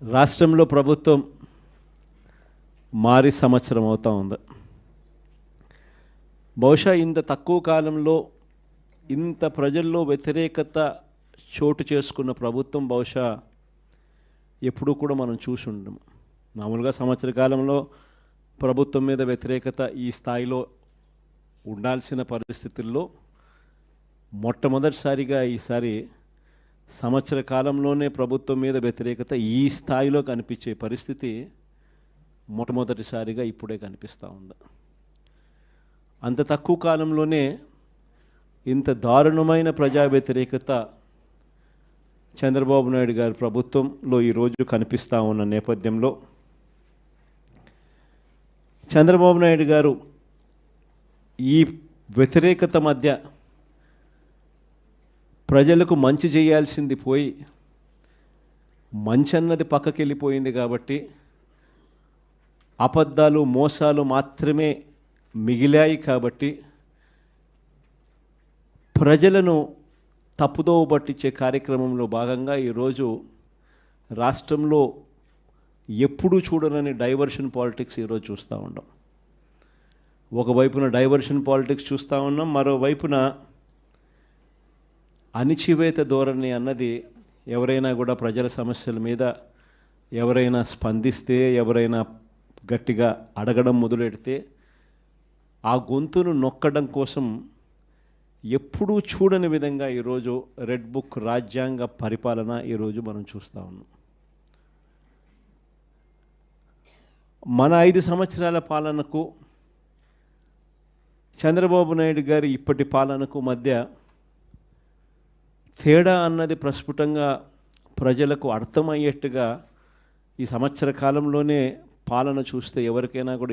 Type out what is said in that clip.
రాష్ట్రంలో ప్రభుత్వం మారి సంవత్సరం అవుతా ఉంది. బహుశా ఇంత తక్కువ కాలంలో ఇంత ప్రజల్లో వ్యతిరేకత చోటు చేసుకున్న ప్రభుత్వం బహుశా ఎప్పుడూ కూడా మనం చూసి ఉండము. మామూలుగా సంవత్సర కాలంలో ప్రభుత్వం మీద వ్యతిరేకత ఈ స్థాయిలో ఉండాల్సిన పరిస్థితుల్లో మొట్టమొదటిసారిగా ఈసారి సంవత్సర కాలంలోనే ప్రభుత్వం మీద వ్యతిరేకత ఈ స్థాయిలో కనిపించే పరిస్థితి మొట్టమొదటిసారిగా ఇప్పుడే కనిపిస్తూ ఉంది. అంత తక్కువ కాలంలోనే ఇంత దారుణమైన ప్రజా వ్యతిరేకత చంద్రబాబు నాయుడు గారి ప్రభుత్వంలో ఈరోజు కనిపిస్తూ ఉన్న నేపథ్యంలో చంద్రబాబు నాయుడు గారు ఈ వ్యతిరేకత మధ్య ప్రజలకు మంచి చేయాల్సింది పోయి మంచి అన్నది పక్కకి వెళ్ళిపోయింది కాబట్టి అబద్ధాలు మోసాలు మాత్రమే మిగిలాయి కాబట్టి ప్రజలను తప్పుదోవ పట్టించే కార్యక్రమంలో భాగంగా ఈరోజు రాష్ట్రంలో ఎప్పుడూ చూడనని డైవర్షన్ పాలిటిక్స్ ఈరోజు చూస్తూ ఉన్నాం. ఒకవైపున డైవర్షన్ పాలిటిక్స్ చూస్తూ ఉన్నాం, మరోవైపున అణిచివేత ధోరణి అన్నది ఎవరైనా కూడా ప్రజల సమస్యల మీద ఎవరైనా స్పందిస్తే, ఎవరైనా గట్టిగా అడగడం మొదలెడితే ఆ గొంతును నొక్కడం కోసం ఎప్పుడూ చూడని విధంగా ఈరోజు రెడ్ బుక్ రాజ్యాంగ పరిపాలన ఈరోజు మనం చూస్తూ ఉన్నాం. మన 5 సంవత్సరాల పాలనకు చంద్రబాబు నాయుడు గారి ఇప్పటి పాలనకు మధ్య తేడా అన్నది ప్రస్ఫుటంగా ప్రజలకు అర్థమయ్యేట్టుగా ఈ సంవత్సర కాలంలోనే పాలన చూస్తే ఎవరికైనా కూడా